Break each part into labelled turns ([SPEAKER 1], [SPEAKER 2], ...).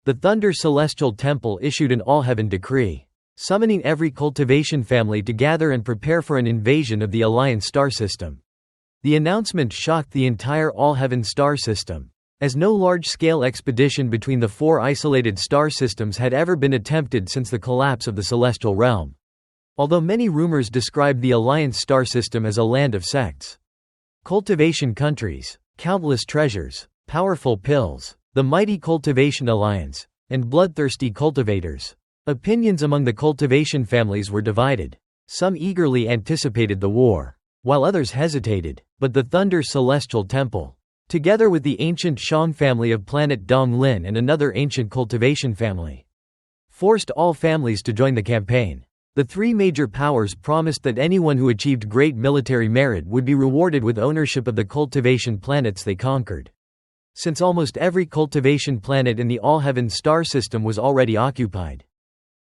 [SPEAKER 1] the Thunder Celestial Temple issued an all-heaven decree, summoning every cultivation family to gather and prepare for an invasion of the Alliance star system. The announcement shocked the entire all-heaven star system, as no large-scale expedition between the 4 isolated star systems had ever been attempted since the collapse of the celestial realm. Although many rumors described the Alliance star system as a land of sects, cultivation countries, countless treasures, powerful pills, the mighty Cultivation Alliance, and bloodthirsty cultivators. Opinions among the cultivation families were divided. Some eagerly anticipated the war, while others hesitated, but the Thunder Celestial Temple, together with the ancient Shang family of planet Donglin and another ancient cultivation family, forced all families to join the campaign. The 3 major powers promised that anyone who achieved great military merit would be rewarded with ownership of the cultivation planets they conquered. Since almost every cultivation planet in the all-heaven star system was already occupied,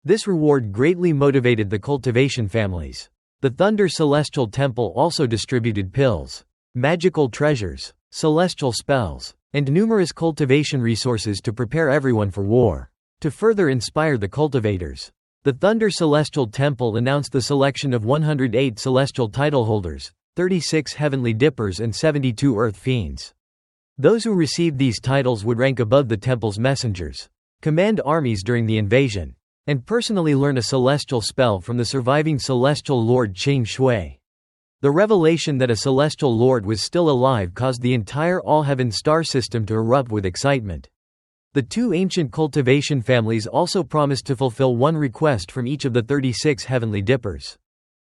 [SPEAKER 1] this reward greatly motivated the cultivation families. The Thunder Celestial Temple also distributed pills, magical treasures, celestial spells, and numerous cultivation resources to prepare everyone for war. To further inspire the cultivators, the Thunder Celestial Temple announced the selection of 108 celestial title holders, 36 heavenly dippers and 72 earth fiends. Those who received these titles would rank above the temple's messengers, command armies during the invasion, and personally learn a celestial spell from the surviving celestial lord Qing Shui. The revelation that a celestial lord was still alive caused the entire all-heaven star system to erupt with excitement. The 2 ancient cultivation families also promised to fulfill one request from each of the 36 heavenly dippers.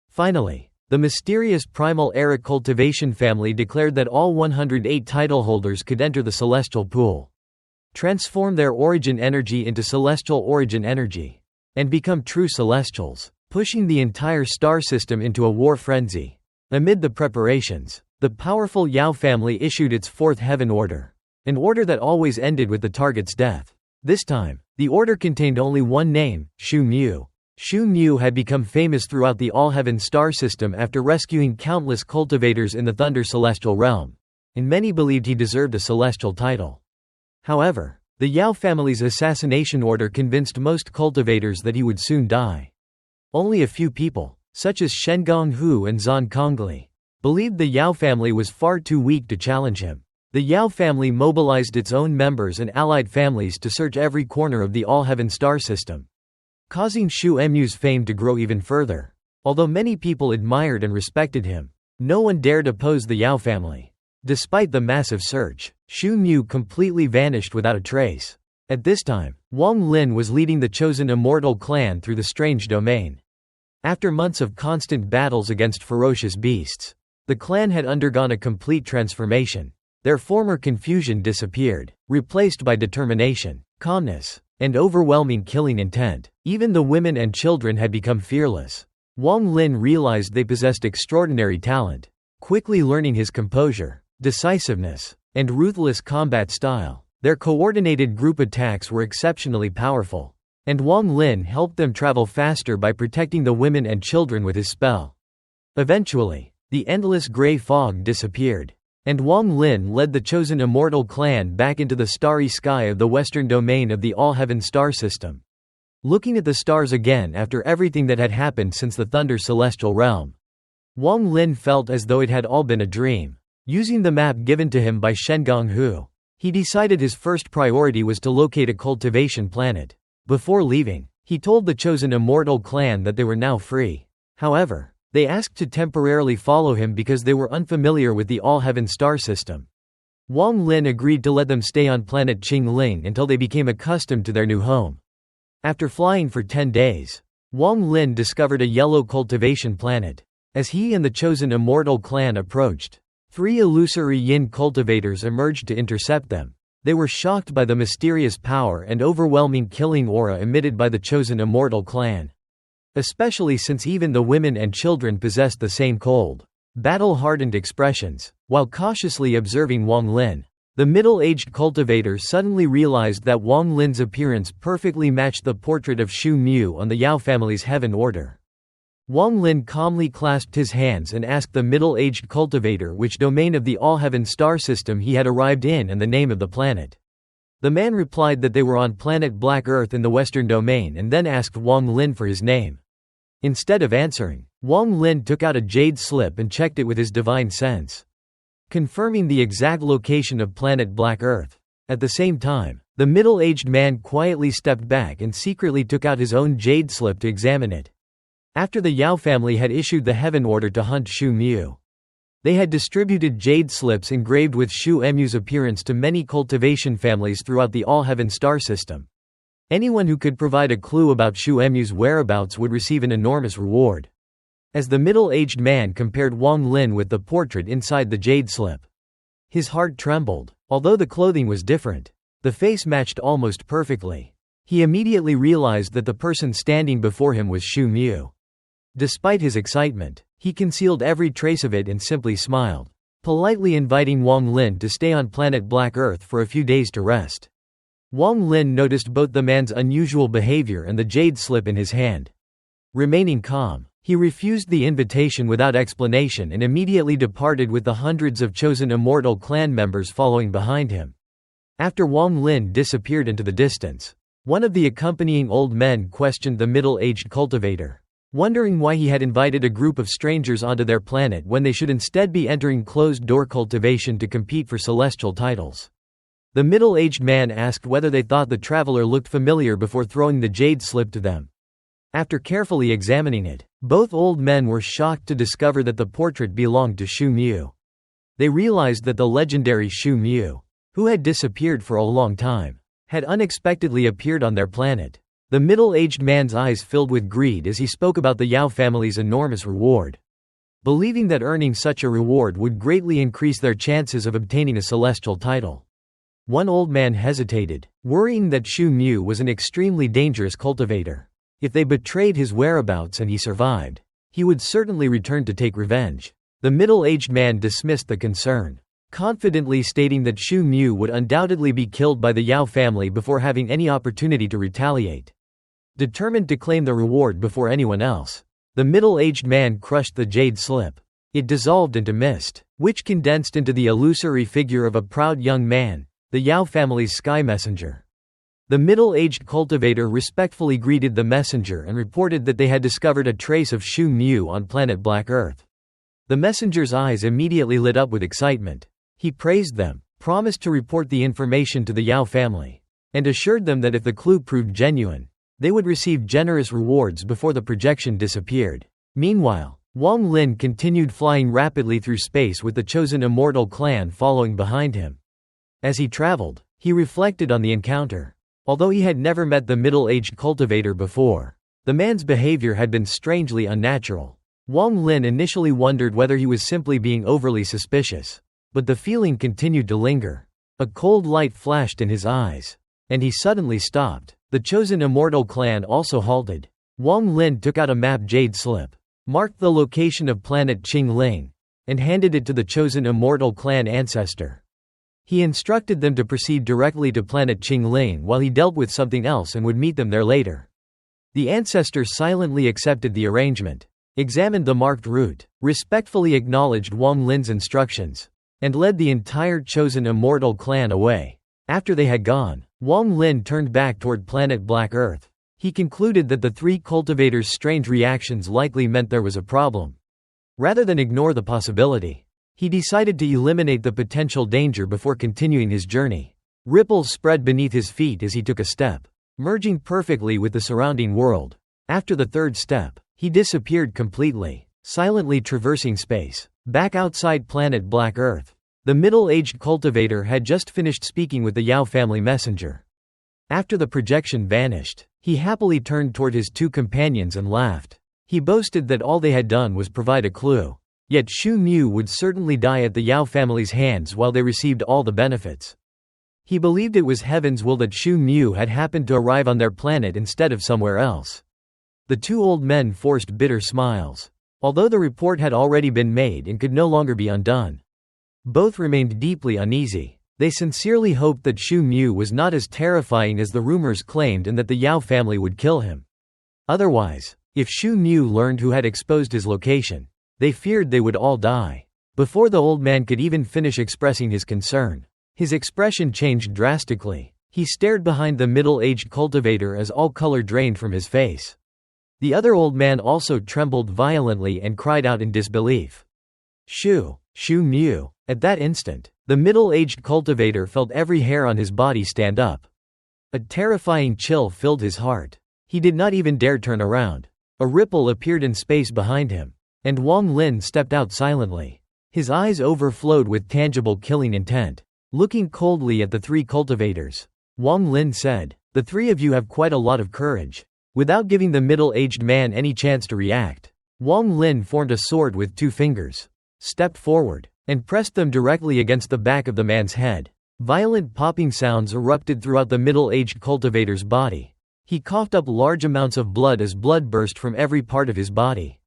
[SPEAKER 1] Finally, the mysterious Primal Era cultivation family declared that all 108 title holders could enter the celestial pool, transform their origin energy into celestial origin energy, and become true celestials, pushing the entire star system into a war frenzy. Amid the preparations, the powerful Yao family issued its 4th heaven order, an order that always ended with the target's death. This time, the order contained only one name, Xu Mu. Xu Mu had become famous throughout the all-heaven star system after rescuing countless cultivators in the Thunder Celestial Realm, and many believed he deserved a celestial title. However, the Yao family's assassination order convinced most cultivators that he would soon die. Only a few people, such as Shengong Hu and Zan Kongli, believed the Yao family was far too weak to challenge him. The Yao family mobilized its own members and allied families to search every corner of the all-heaven star system, causing Xu Mu's fame to grow even further. Although many people admired and respected him, no one dared oppose the Yao family. Despite the massive search, Xu Mu completely vanished without a trace. At this time, Wang Lin was leading the chosen immortal clan through the strange domain. After months of constant battles against ferocious beasts, the clan had undergone a complete transformation. Their former confusion disappeared, replaced by determination, calmness, and overwhelming killing intent. Even the women and children had become fearless. Wang Lin realized they possessed extraordinary talent, quickly learning his composure, decisiveness, and ruthless combat style. Their coordinated group attacks were exceptionally powerful, and Wang Lin helped them travel faster by protecting the women and children with his spell. Eventually, the endless gray fog disappeared, and Wang Lin led the chosen immortal clan back into the starry sky of the western domain of the all-heaven star system. Looking at the stars again after everything that had happened since the Thunder Celestial Realm, Wang Lin felt as though it had all been a dream. Using the map given to him by Shengong Hu, he decided his first priority was to locate a cultivation planet. Before leaving, he told the chosen immortal clan that they were now free. However, they asked to temporarily follow him because they were unfamiliar with the all-heaven star system. Wang Lin agreed to let them stay on planet Qingling until they became accustomed to their new home. After flying for 10 days, Wang Lin discovered a yellow cultivation planet. As he and the chosen immortal clan approached, 3 illusory yin cultivators emerged to intercept them. They were shocked by the mysterious power and overwhelming killing aura emitted by the chosen immortal clan, especially since even the women and children possessed the same cold, battle-hardened expressions. While cautiously observing Wang Lin, the middle-aged cultivator suddenly realized that Wang Lin's appearance perfectly matched the portrait of Xu Mu on the Yao family's heaven order. Wang Lin calmly clasped his hands and asked the middle-aged cultivator which domain of the all-heaven star system he had arrived in and the name of the planet. The man replied that they were on planet Black Earth in the Western Domain and then asked Wang Lin for his name. Instead of answering, Wang Lin took out a jade slip and checked it with his divine sense, confirming the exact location of planet Black Earth. At the same time, the middle-aged man quietly stepped back and secretly took out his own jade slip to examine it. After the Yao family had issued the heaven order to hunt Shu Mu, they had distributed jade slips engraved with Shu Mu's appearance to many cultivation families throughout the All-Heaven star system. Anyone who could provide a clue about Shu Mu's whereabouts would receive an enormous reward. As the middle-aged man compared Wang Lin with the portrait inside the jade slip, his heart trembled. Although the clothing was different, the face matched almost perfectly. He immediately realized that the person standing before him was Shu Mu. Despite his excitement, he concealed every trace of it and simply smiled, politely inviting Wang Lin to stay on planet Black Earth for a few days to rest. Wang Lin noticed both the man's unusual behavior and the jade slip in his hand. Remaining calm, he refused the invitation without explanation and immediately departed with the hundreds of chosen immortal clan members following behind him. After Wang Lin disappeared into the distance, one of the accompanying old men questioned the middle-aged cultivator, wondering why he had invited a group of strangers onto their planet when they should instead be entering closed-door cultivation to compete for celestial titles. The middle-aged man asked whether they thought the traveler looked familiar before throwing the jade slip to them. After carefully examining it, both old men were shocked to discover that the portrait belonged to Shu Mu. They realized that the legendary Shu Mu, who had disappeared for a long time, had unexpectedly appeared on their planet. The middle-aged man's eyes filled with greed as he spoke about the Yao family's enormous reward, believing that earning such a reward would greatly increase their chances of obtaining a celestial title. One old man hesitated, worrying that Shu Mu was an extremely dangerous cultivator. If they betrayed his whereabouts and he survived, he would certainly return to take revenge. The middle-aged man dismissed the concern, confidently stating that Shu Mu would undoubtedly be killed by the Yao family before having any opportunity to retaliate. Determined to claim the reward before anyone else, the middle-aged man crushed the jade slip. It dissolved into mist, which condensed into the illusory figure of a proud young man, the Yao family's sky messenger. The middle-aged cultivator respectfully greeted the messenger and reported that they had discovered a trace of Shu Mu on planet Black Earth. The messenger's eyes immediately lit up with excitement. He praised them, promised to report the information to the Yao family, and assured them that if the clue proved genuine, they would receive generous rewards before the projection disappeared. Meanwhile, Wang Lin continued flying rapidly through space with the chosen immortal clan following behind him. As he traveled, he reflected on the encounter. Although he had never met the middle-aged cultivator before, the man's behavior had been strangely unnatural. Wang Lin initially wondered whether he was simply being overly suspicious, but the feeling continued to linger. A cold light flashed in his eyes, and he suddenly stopped. The chosen immortal clan also halted. Wang Lin took out a map jade slip, marked the location of planet Qingling, and handed it to the chosen immortal clan ancestor. He instructed them to proceed directly to planet Qingling while he dealt with something else and would meet them there later. The ancestor silently accepted the arrangement, examined the marked route, respectfully acknowledged Wang Lin's instructions, and led the entire chosen immortal clan away. After they had gone, Wang Lin turned back toward planet Black Earth. He concluded that the three cultivators' strange reactions likely meant there was a problem. Rather than ignore the possibility, he decided to eliminate the potential danger before continuing his journey. Ripples spread beneath his feet as he took a step, merging perfectly with the surrounding world. After the third step, he disappeared completely, silently traversing space. Back outside planet Black Earth, the middle-aged cultivator had just finished speaking with the Yao family messenger. After the projection vanished, he happily turned toward his two companions and laughed. He boasted that all they had done was provide a clue. Yet Shu Mu would certainly die at the Yao family's hands while they received all the benefits. He believed it was heaven's will that Shu Mu had happened to arrive on their planet instead of somewhere else. The two old men forced bitter smiles, although the report had already been made and could no longer be undone. Both remained deeply uneasy. They sincerely hoped that Shu Mu was not as terrifying as the rumors claimed and that the Yao family would kill him. Otherwise, if Shu Mu learned who had exposed his location, they feared they would all die. Before the old man could even finish expressing his concern, his expression changed drastically. He stared behind the middle-aged cultivator as all color drained from his face. The other old man also trembled violently and cried out in disbelief. Shu Mu. At that instant, the middle-aged cultivator felt every hair on his body stand up. A terrifying chill filled his heart. He did not even dare turn around. A ripple appeared in space behind him, and Wang Lin stepped out silently. His eyes overflowed with tangible killing intent. Looking coldly at the three cultivators, Wang Lin said, "The three of you have quite a lot of courage." Without giving the middle-aged man any chance to react, Wang Lin formed a sword with 2 fingers, stepped forward, and pressed them directly against the back of the man's head. Violent popping sounds erupted throughout the middle-aged cultivator's body. He coughed up large amounts of blood as blood burst from every part of his body.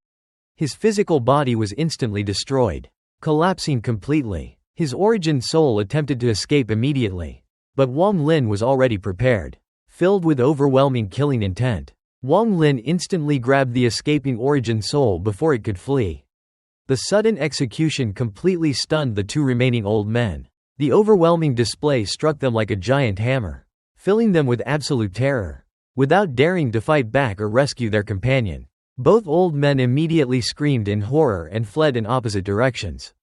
[SPEAKER 1] His physical body was instantly destroyed, collapsing completely. His origin soul attempted to escape immediately, but Wang Lin was already prepared. Filled with overwhelming killing intent, Wang Lin instantly grabbed the escaping origin soul before it could flee. The sudden execution completely stunned the 2 remaining old men. The overwhelming display struck them like a giant hammer, filling them with absolute terror. Without daring to fight back or rescue their companion, both old men immediately screamed in horror and fled in opposite directions.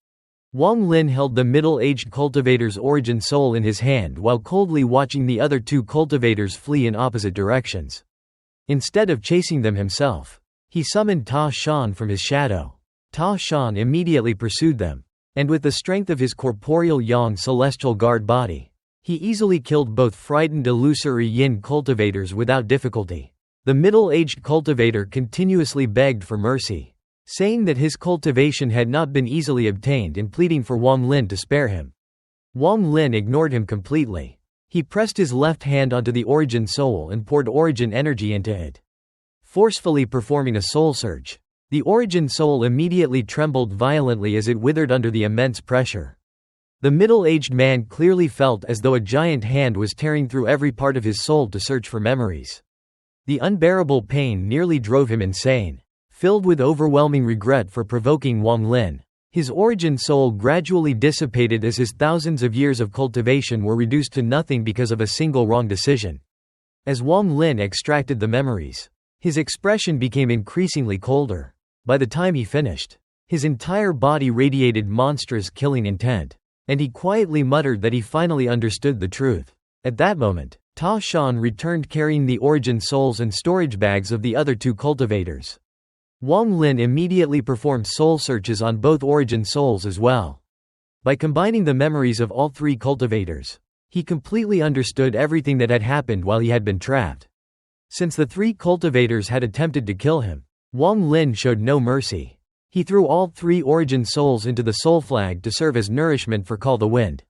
[SPEAKER 1] Wang Lin held the middle-aged cultivator's origin soul in his hand while coldly watching the other 2 cultivators flee in opposite directions. Instead of chasing them himself, he summoned Ta Shan from his shadow. Ta Shan immediately pursued them, and with the strength of his corporeal Yang celestial guard body, he easily killed both frightened illusory yin cultivators without difficulty. The middle-aged cultivator continuously begged for mercy, saying that his cultivation had not been easily obtained and pleading for Wang Lin to spare him. Wang Lin ignored him completely. He pressed his left hand onto the origin soul and poured origin energy into it, forcefully performing a soul surge. The origin soul immediately trembled violently as it withered under the immense pressure. The middle-aged man clearly felt as though a giant hand was tearing through every part of his soul to search for memories. The unbearable pain nearly drove him insane. Filled with overwhelming regret for provoking Wang Lin, his origin soul gradually dissipated as his thousands of years of cultivation were reduced to nothing because of a single wrong decision. As Wang Lin extracted the memories, his expression became increasingly colder. By the time he finished, his entire body radiated monstrous killing intent, and he quietly muttered that he finally understood the truth. At that moment, Ta Shan returned carrying the origin souls and storage bags of the other 2 cultivators. Wang Lin immediately performed soul searches on both origin souls as well. By combining the memories of all 3 cultivators, he completely understood everything that had happened while he had been trapped. Since the 3 cultivators had attempted to kill him, Wang Lin showed no mercy. He threw all 3 origin souls into the soul flag to serve as nourishment for Call the Wind.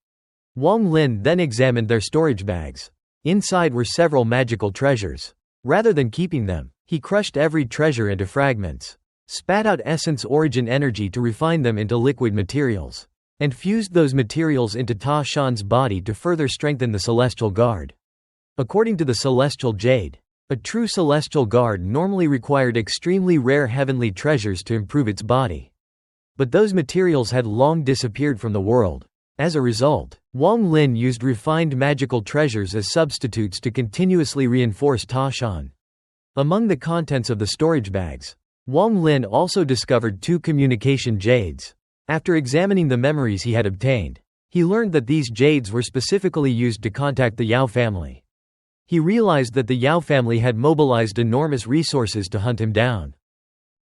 [SPEAKER 1] Wang Lin then examined their storage bags. Inside were several magical treasures. Rather than keeping them, he crushed every treasure into fragments, spat out essence origin energy to refine them into liquid materials, and fused those materials into Ta Shan's body to further strengthen the celestial guard. According to the celestial jade, a true celestial guard normally required extremely rare heavenly treasures to improve its body. But those materials had long disappeared from the world. As a result, Wang Lin used refined magical treasures as substitutes to continuously reinforce Ta Shan. Among the contents of the storage bags, Wang Lin also discovered 2 communication jades. After examining the memories he had obtained, he learned that these jades were specifically used to contact the Yao family. He realized that the Yao family had mobilized enormous resources to hunt him down.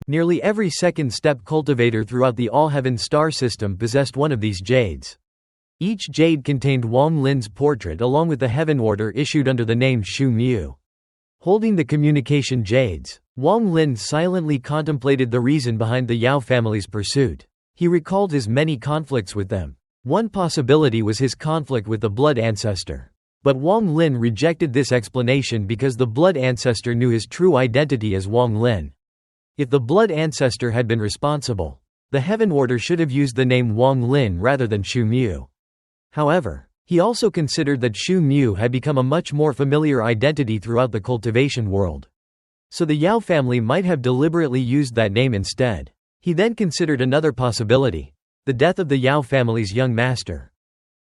[SPEAKER 1] Nearly every second step cultivator throughout the All-Heaven star system possessed one of these jades. Each jade contained Wang Lin's portrait along with the heaven order issued under the name Shu Mu. Holding the communication jades, Wang Lin silently contemplated the reason behind the Yao family's pursuit. He recalled his many conflicts with them. One possibility was his conflict with the blood ancestor. But Wang Lin rejected this explanation because the blood ancestor knew his true identity as Wang Lin. If the blood ancestor had been responsible, the heaven order should have used the name Wang Lin rather than Shu Mu. However, he also considered that Shu Mu had become a much more familiar identity throughout the cultivation world. So the Yao family might have deliberately used that name instead. He then considered another possibility: the death of the Yao family's young master,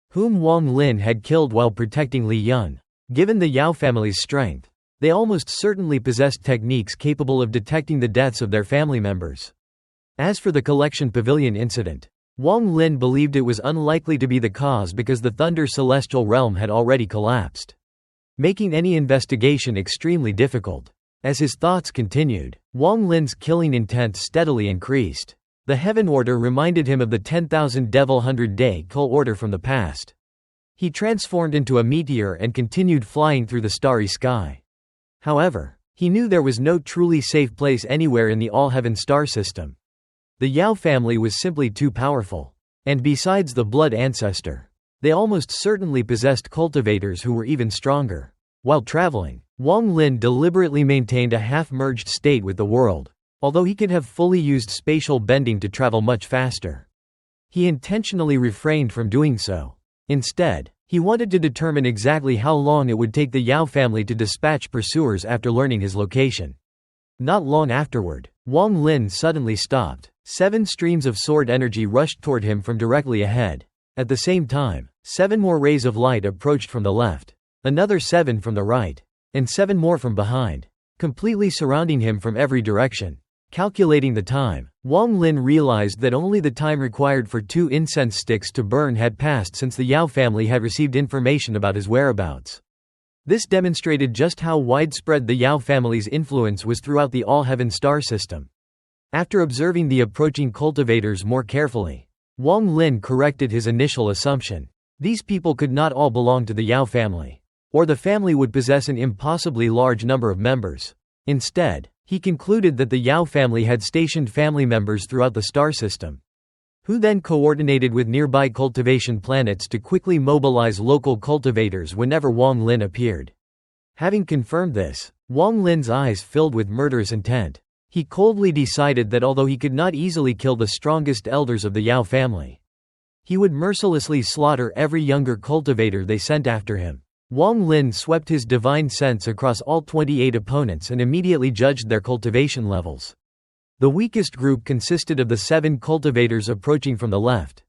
[SPEAKER 1] whom Wang Lin had killed while protecting Li Yun. Given the Yao family's strength, they almost certainly possessed techniques capable of detecting the deaths of their family members. As for the collection pavilion incident, Wang Lin believed it was unlikely to be the cause because the Thunder Celestial Realm had already collapsed, making any investigation extremely difficult. As his thoughts continued, Wang Lin's killing intent steadily increased. The Heaven Order reminded him of the 10,000 Devil 100-day Cult Order from the past. He transformed into a meteor and continued flying through the starry sky. However, he knew there was no truly safe place anywhere in the All-Heaven star system. The Yao family was simply too powerful. And besides the blood ancestor, they almost certainly possessed cultivators who were even stronger. While traveling, Wang Lin deliberately maintained a half-merged state with the world, although he could have fully used spatial bending to travel much faster. He intentionally refrained from doing so. Instead, he wanted to determine exactly how long it would take the Yao family to dispatch pursuers after learning his location. Not long afterward, Wang Lin suddenly stopped. 7 streams of sword energy rushed toward him from directly ahead. At the same time, 7 more rays of light approached from the left, another 7 from the right, and 7 more from behind, completely surrounding him from every direction. Calculating the time, Wang Lin realized that only the time required for 2 incense sticks to burn had passed since the Yao family had received information about his whereabouts. This demonstrated just how widespread the Yao family's influence was throughout the All-Heaven star system. After observing the approaching cultivators more carefully, Wang Lin corrected his initial assumption. These people could not all belong to the Yao family, or the family would possess an impossibly large number of members. Instead, he concluded that the Yao family had stationed family members throughout the star system, who then coordinated with nearby cultivation planets to quickly mobilize local cultivators whenever Wang Lin appeared. Having confirmed this, Wang Lin's eyes filled with murderous intent. He coldly decided that although he could not easily kill the strongest elders of the Yao family, he would mercilessly slaughter every younger cultivator they sent after him. Wang Lin swept his divine sense across all 28 opponents and immediately judged their cultivation levels. The weakest group consisted of the 7 cultivators approaching from the left.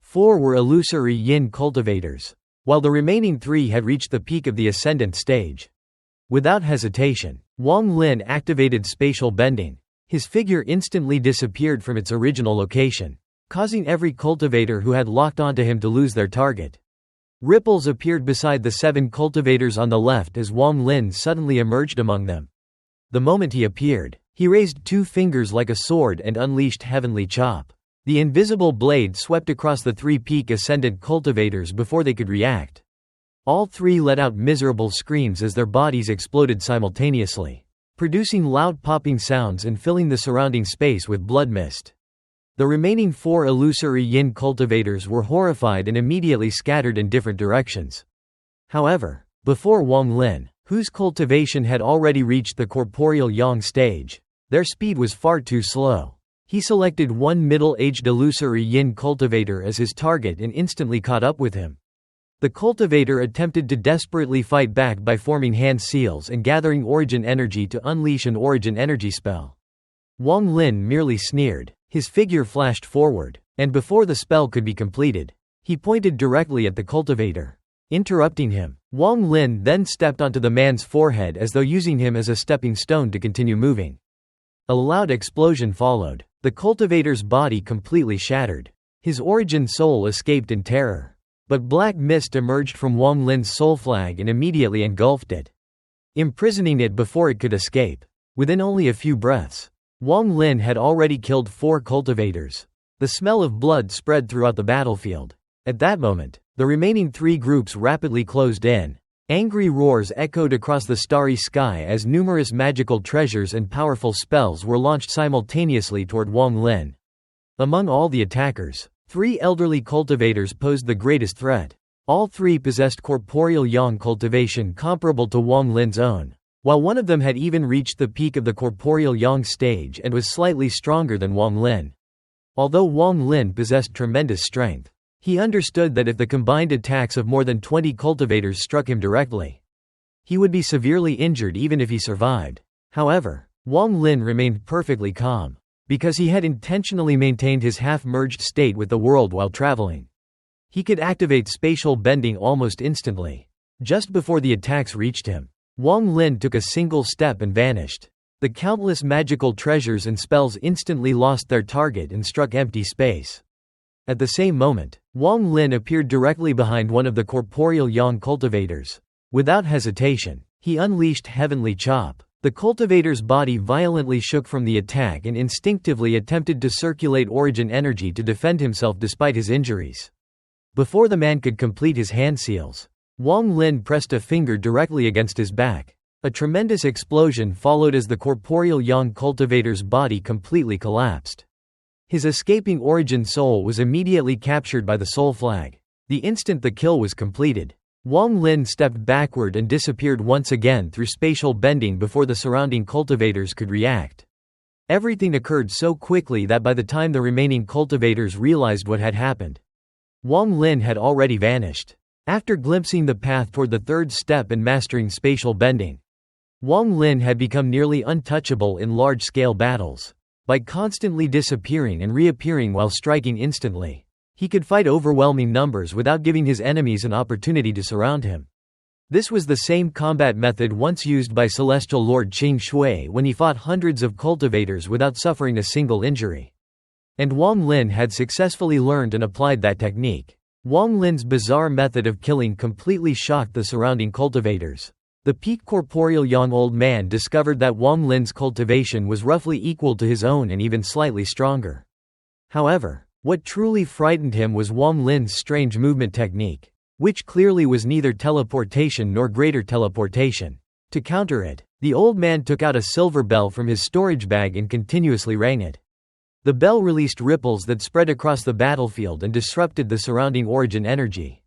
[SPEAKER 1] 4 were illusory yin cultivators, while the remaining 3 had reached the peak of the ascendant stage. Without hesitation, Wang Lin activated spatial bending. His figure instantly disappeared from its original location, causing every cultivator who had locked onto him to lose their target. Ripples appeared beside the 7 cultivators on the left as Wang Lin suddenly emerged among them. The moment he appeared, he raised 2 fingers like a sword and unleashed Heavenly Chop. The invisible blade swept across the 3 peak ascendant cultivators before they could react. All 3 let out miserable screams as their bodies exploded simultaneously, producing loud popping sounds and filling the surrounding space with blood mist. The remaining 4 illusory yin cultivators were horrified and immediately scattered in different directions. However, before Wang Lin, whose cultivation had already reached the corporeal yang stage, their speed was far too slow. He selected one middle-aged illusory yin cultivator as his target and instantly caught up with him. The cultivator attempted to desperately fight back by forming hand seals and gathering origin energy to unleash an origin energy spell. Wang Lin merely sneered. His figure flashed forward, and before the spell could be completed, he pointed directly at the cultivator. Interrupting him, Wang Lin then stepped onto the man's forehead as though using him as a stepping stone to continue moving. A loud explosion followed. The cultivator's body completely shattered. His origin soul escaped in terror. But black mist emerged from Wang Lin's soul flag and immediately engulfed it, imprisoning it before it could escape. Within only a few breaths, Wang Lin had already killed 4 cultivators. The smell of blood spread throughout the battlefield. At that moment, the remaining 3 groups rapidly closed in. Angry roars echoed across the starry sky as numerous magical treasures and powerful spells were launched simultaneously toward Wang Lin. Among all the attackers, 3 elderly cultivators posed the greatest threat. All 3 possessed corporeal yang cultivation comparable to Wang Lin's own, while one of them had even reached the peak of the corporeal yang stage and was slightly stronger than Wang Lin. Although Wang Lin possessed tremendous strength, he understood that if the combined attacks of more than 20 cultivators struck him directly, he would be severely injured even if he survived. However, Wang Lin remained perfectly calm, because he had intentionally maintained his half-merged state with the world while traveling. He could activate spatial bending almost instantly. Just before the attacks reached him, Wang Lin took a single step and vanished. The countless magical treasures and spells instantly lost their target and struck empty space. At the same moment, Wang Lin appeared directly behind one of the corporeal yang cultivators. Without hesitation, he unleashed Heavenly Chop. The cultivator's body violently shook from the attack and instinctively attempted to circulate origin energy to defend himself despite his injuries. Before the man could complete his hand seals, Wang Lin pressed a finger directly against his back. A tremendous explosion followed as the corporeal yang cultivator's body completely collapsed. His escaping origin soul was immediately captured by the soul flag. The instant the kill was completed, Wang Lin stepped backward and disappeared once again through spatial bending before the surrounding cultivators could react. Everything occurred so quickly that by the time the remaining cultivators realized what had happened, Wang Lin had already vanished. After glimpsing the path toward the third step and mastering spatial bending, Wang Lin had become nearly untouchable in large-scale battles. By constantly disappearing and reappearing while striking instantly, he could fight overwhelming numbers without giving his enemies an opportunity to surround him. This was the same combat method once used by Celestial Lord Qing Shui when he fought hundreds of cultivators without suffering a single injury. And Wang Lin had successfully learned and applied that technique. Wang Lin's bizarre method of killing completely shocked the surrounding cultivators. The peak corporeal young old man discovered that Wang Lin's cultivation was roughly equal to his own and even slightly stronger. However, what truly frightened him was Wang Lin's strange movement technique, which clearly was neither teleportation nor greater teleportation. To counter it, the old man took out a silver bell from his storage bag and continuously rang it. The bell released ripples that spread across the battlefield and disrupted the surrounding origin energy.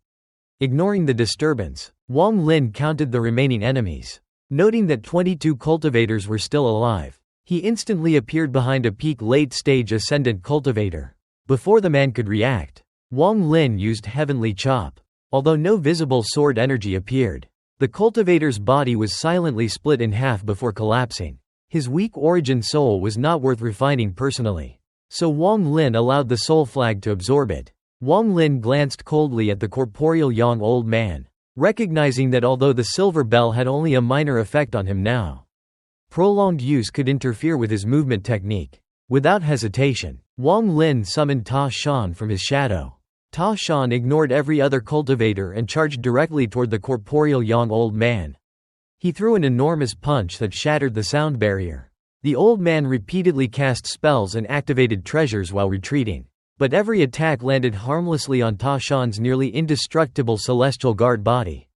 [SPEAKER 1] Ignoring the disturbance, Wang Lin counted the remaining enemies. Noting that 22 cultivators were still alive, he instantly appeared behind a peak late-stage ascendant cultivator. Before the man could react, Wang Lin used Heavenly Chop. Although no visible sword energy appeared, the cultivator's body was silently split in half before collapsing. His weak origin soul was not worth refining personally, so Wang Lin allowed the soul flag to absorb it. Wang Lin glanced coldly at the corporeal young old man, recognizing that although the silver bell had only a minor effect on him now, prolonged use could interfere with his movement technique. Without hesitation, Wang Lin summoned Ta Shan from his shadow. Ta Shan ignored every other cultivator and charged directly toward the corporeal young old man. He threw an enormous punch that shattered the sound barrier. The old man repeatedly cast spells and activated treasures while retreating, but every attack landed harmlessly on Ta Shan's nearly indestructible celestial guard body.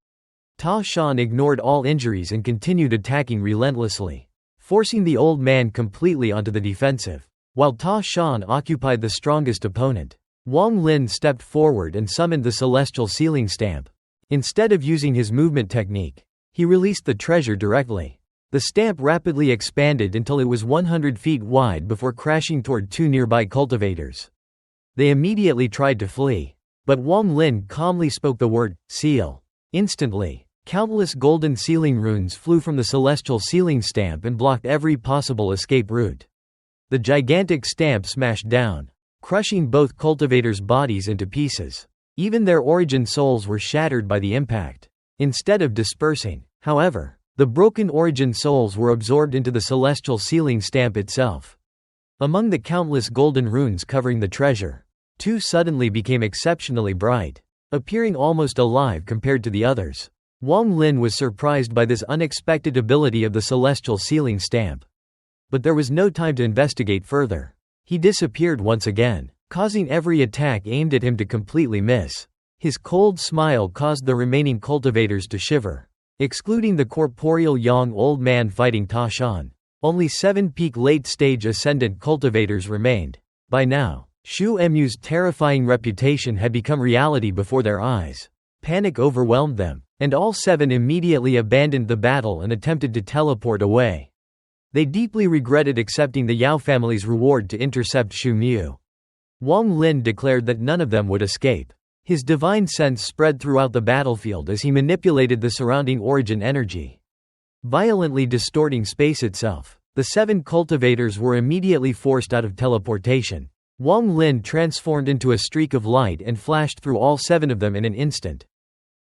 [SPEAKER 1] Ta Shan ignored all injuries and continued attacking relentlessly, forcing the old man completely onto the defensive. While Ta Shan occupied the strongest opponent, Wang Lin stepped forward and summoned the celestial sealing stamp. Instead of using his movement technique, he released the treasure directly. The stamp rapidly expanded until it was 100 feet wide before crashing toward two nearby cultivators. They immediately tried to flee, but Wang Lin calmly spoke the word, seal. Instantly, countless golden sealing runes flew from the celestial sealing stamp and blocked every possible escape route. The gigantic stamp smashed down, crushing both cultivators' bodies into pieces. Even their origin souls were shattered by the impact. Instead of dispersing, however, the broken origin souls were absorbed into the celestial sealing stamp itself. Among the countless golden runes covering the treasure, two suddenly became exceptionally bright, appearing almost alive compared to the others. Wang Lin was surprised by this unexpected ability of the celestial sealing stamp. But there was no time to investigate further. He disappeared once again, causing every attack aimed at him to completely miss. His cold smile caused the remaining cultivators to shiver. Excluding the corporeal young old man fighting Ta Shan, only 7 peak late-stage ascendant cultivators remained. By now, Shu Emu's terrifying reputation had become reality before their eyes. Panic overwhelmed them, and all 7 immediately abandoned the battle and attempted to teleport away. They deeply regretted accepting the Yao family's reward to intercept Shu Mu. Wang Lin declared that none of them would escape. His divine sense spread throughout the battlefield as he manipulated the surrounding origin energy, violently distorting space itself. The 7 cultivators were immediately forced out of teleportation. Wang Lin transformed into a streak of light and flashed through all 7 of them in an instant.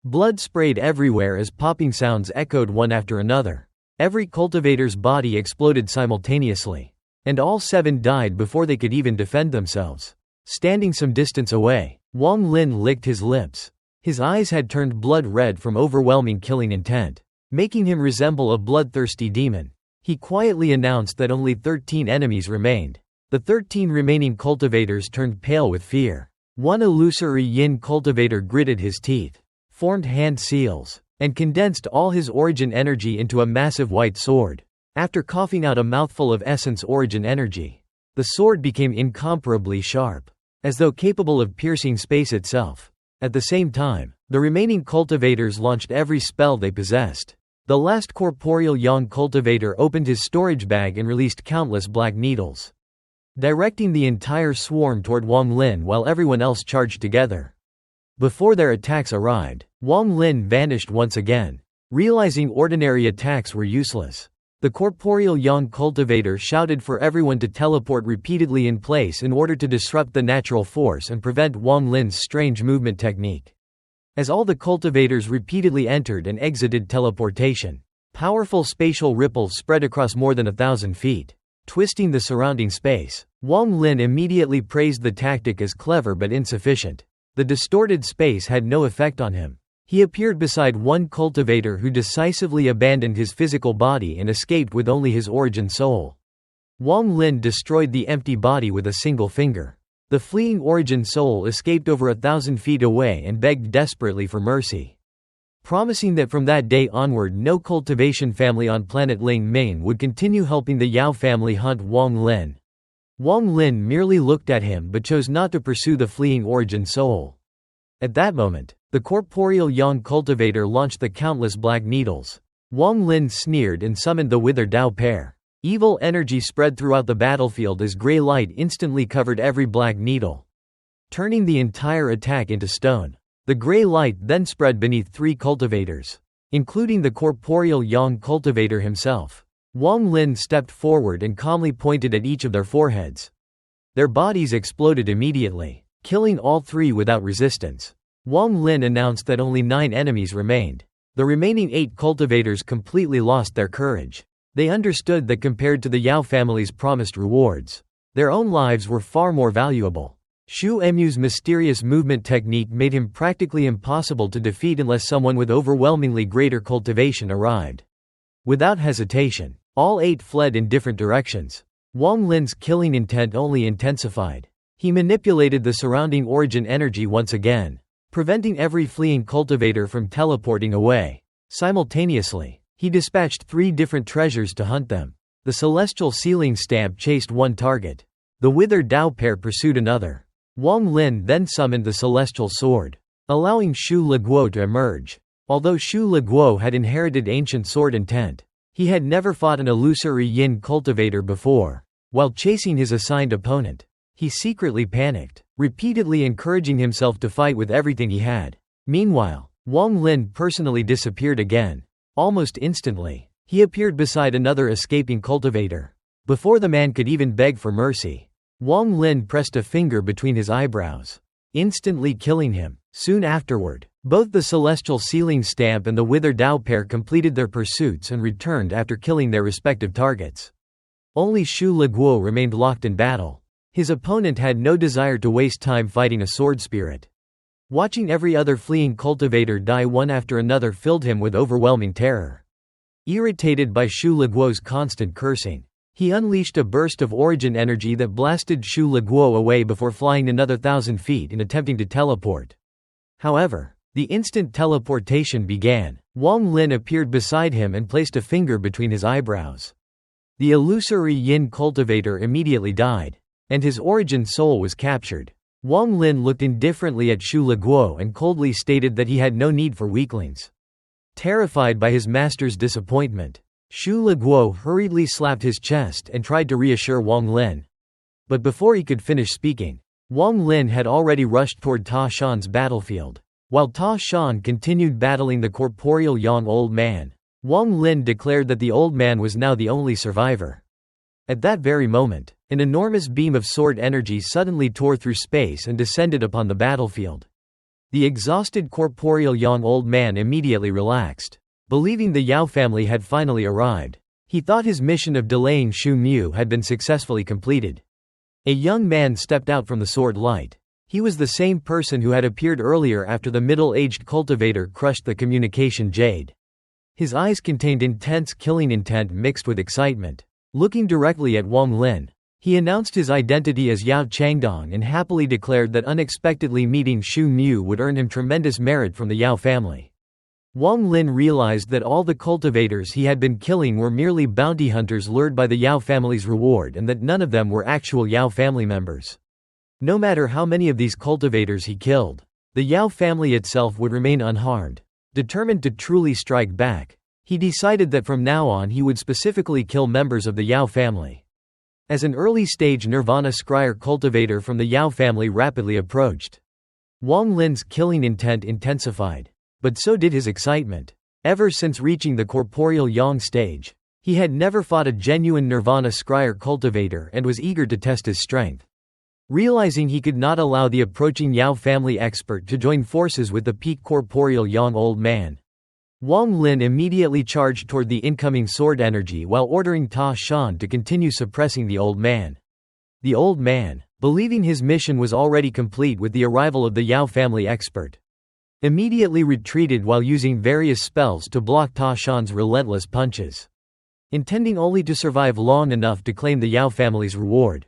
[SPEAKER 1] Blood sprayed everywhere as popping sounds echoed one after another. Every cultivator's body exploded simultaneously. And all 7 died before they could even defend themselves. Standing some distance away, Wang Lin licked his lips. His eyes had turned blood red from overwhelming killing intent, making him resemble a bloodthirsty demon. He quietly announced that only 13 enemies remained. The 13 remaining cultivators turned pale with fear. One illusory yin cultivator gritted his teeth, formed hand seals, and condensed all his origin energy into a massive white sword. After coughing out a mouthful of essence origin energy, the sword became incomparably sharp, as though capable of piercing space itself. At the same time, the remaining cultivators launched every spell they possessed. The last corporeal yang cultivator opened his storage bag and released countless black needles, directing the entire swarm toward Wang Lin while everyone else charged together. Before their attacks arrived, Wang Lin vanished once again, realizing ordinary attacks were useless. The corporeal yang cultivator shouted for everyone to teleport repeatedly in place in order to disrupt the natural force and prevent Wang Lin's strange movement technique. As all the cultivators repeatedly entered and exited teleportation, powerful spatial ripples spread across more than 1,000 feet, twisting the surrounding space. Wang Lin immediately praised the tactic as clever but insufficient. The distorted space had no effect on him. He appeared beside one cultivator who decisively abandoned his physical body and escaped with only his origin soul. Wang Lin destroyed the empty body with a single finger. The fleeing origin soul escaped over 1,000 feet away and begged desperately for mercy, promising that from that day onward no cultivation family on planet Ling Main would continue helping the Yao family hunt Wang Lin. Wang Lin merely looked at him but chose not to pursue the fleeing origin soul. At that moment, the corporeal yang cultivator launched the countless black needles. Wang Lin sneered and summoned the Wither Dao pair. Evil energy spread throughout the battlefield as gray light instantly covered every black needle, turning the entire attack into stone. The gray light then spread beneath 3 cultivators, including the corporeal yang cultivator himself. Wang Lin stepped forward and calmly pointed at each of their foreheads. Their bodies exploded immediately, killing all 3 without resistance. Wang Lin announced that only 9 enemies remained. The remaining 8 cultivators completely lost their courage. They understood that compared to the Yao family's promised rewards, their own lives were far more valuable. Shu Emu's mysterious movement technique made him practically impossible to defeat unless someone with overwhelmingly greater cultivation arrived. Without hesitation, all 8 fled in different directions. Wang Lin's killing intent only intensified. He manipulated the surrounding origin energy once again, preventing every fleeing cultivator from teleporting away. Simultaneously, he dispatched 3 different treasures to hunt them. The celestial ceiling stamp chased one target. The Wither Dao pair pursued another. Wang Lin then summoned the celestial sword, allowing Shu Leguo to emerge. Although Shu Leguo had inherited ancient sword intent, he had never fought an illusory yin cultivator before. While chasing his assigned opponent, he secretly panicked, repeatedly encouraging himself to fight with everything he had. Meanwhile, Wang Lin personally disappeared again. Almost instantly, he appeared beside another escaping cultivator. Before the man could even beg for mercy, Wang Lin pressed a finger between his eyebrows, instantly killing him. Soon afterward, both the celestial ceiling stamp and the Wither Dao pair completed their pursuits and returned after killing their respective targets. Only Shu Leguo remained locked in battle. His opponent had no desire to waste time fighting a sword spirit. Watching every other fleeing cultivator die one after another filled him with overwhelming terror. Irritated by Shu Leguo's constant cursing, he unleashed a burst of origin energy that blasted Shu Leguo away before flying another 1,000 feet and attempting to teleport. However, the instant teleportation began, Wang Lin appeared beside him and placed a finger between his eyebrows. The illusory yin cultivator immediately died, and his origin soul was captured. Wang Lin looked indifferently at Shu Leguo and coldly stated that he had no need for weaklings. Terrified by his master's disappointment, Shu Leguo hurriedly slapped his chest and tried to reassure Wang Lin. But before he could finish speaking, Wang Lin had already rushed toward Ta Shan's battlefield. While Ta Shan continued battling the corporeal yang old man, Wang Lin declared that the old man was now the only survivor. At that very moment, an enormous beam of sword energy suddenly tore through space and descended upon the battlefield. The exhausted corporeal young old man immediately relaxed. Believing the Yao family had finally arrived, he thought his mission of delaying Xu Mu had been successfully completed. A young man stepped out from the sword light. He was the same person who had appeared earlier after the middle-aged cultivator crushed the communication jade. His eyes contained intense killing intent mixed with excitement. Looking directly at Wang Lin, he announced his identity as Yao Changdong and happily declared that unexpectedly meeting Xu Mu would earn him tremendous merit from the Yao family. Wang Lin realized that all the cultivators he had been killing were merely bounty hunters lured by the Yao family's reward and that none of them were actual Yao family members. No matter how many of these cultivators he killed, the Yao family itself would remain unharmed. Determined to truly strike back, he decided that from now on he would specifically kill members of the Yao family. As an early-stage Nirvana Scryer cultivator from the Yao family rapidly approached, Wang Lin's killing intent intensified, but so did his excitement. Ever since reaching the corporeal Yang stage, he had never fought a genuine Nirvana Scryer cultivator and was eager to test his strength. Realizing he could not allow the approaching Yao family expert to join forces with the peak corporeal young old man, Wang Lin immediately charged toward the incoming sword energy while ordering Ta Shan to continue suppressing the old man. The old man, believing his mission was already complete with the arrival of the Yao family expert, immediately retreated while using various spells to block Ta Shan's relentless punches. Intending only to survive long enough to claim the Yao family's reward,